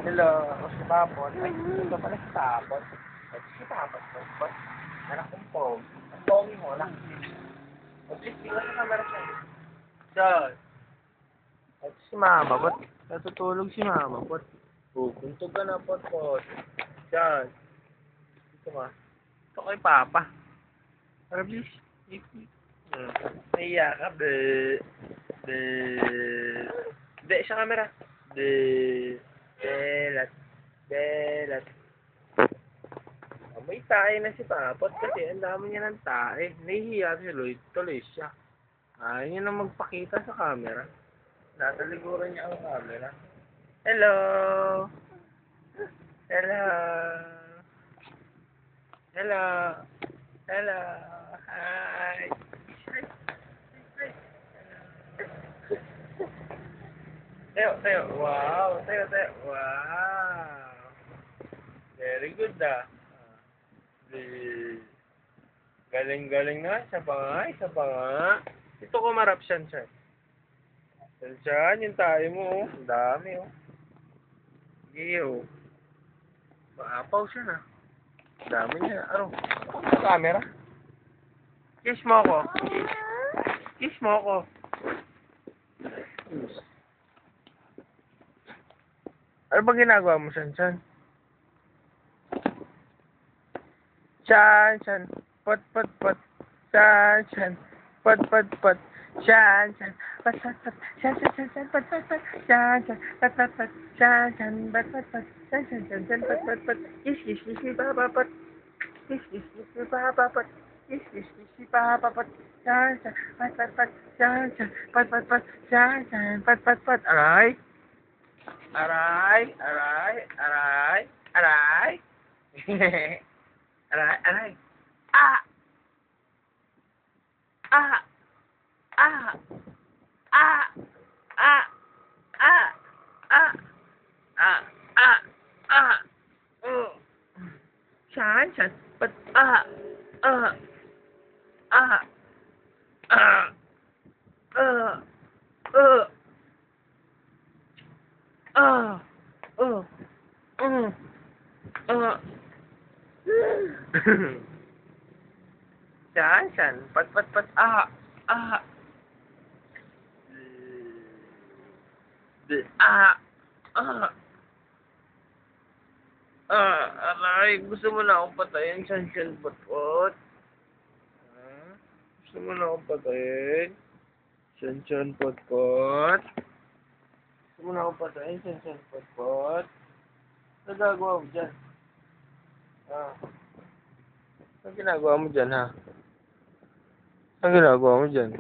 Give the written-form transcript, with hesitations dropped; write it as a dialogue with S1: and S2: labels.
S1: Hello, ako si Tapon. Ay, ito pala si Tapon. Ay, si Tapon. Tapon. Anak kong pog. Ang pogi mo, anak. At least, di ka sa camera siya. Diyan. At si Mama, ba't natutulog si Mama? Ba't pupuntog ka na, pot. Diyan. Dito ka. Ito kay Papa. Para please. Naiya ka, be. Be. Be, sa camera. Be. Belat. Belat. May tae na si Papot kasi ang dami niya ng tae. Nahihiya si Lloyd. Tuloy siya. Ayaw niya na magpakita sa camera. Nataliguran niya ang camera. Hello! Hello! Hello! Hello! Hi! Tayo. Wow! Tayo. Wow! Very good Galing na. Isa pa nga. Ito ko marap siyan. Diyan, yung tayo mo. Ang dami, Sige, Maapaw siya na. Ang dami niya. Ano? Camera? Kiss mo ako. Kiss mo ako. Ano ba ginagawa mo, Shan? Shan. Pot. Shan. Pot. Shan. Pot. Shan. Pot. Shan. Pot. Kiss, Papa, pot. Kiss, Papa, pot. Kiss, Papa, pot. Shan. Pot. Shan. Pot. Shan. Pot. Aray. Aray. Ah! Shan. But Shan. Pat. Aray, gusto mo na akong patayin, Shan, pot. Gusto mo na akong patayin? Shan, pot. Gusto mo na akong patayin, Shan, pot. Ano gagawa mo dyan? Ano ginagawa mo dyan, ha? Ano ginagawa mo dyan?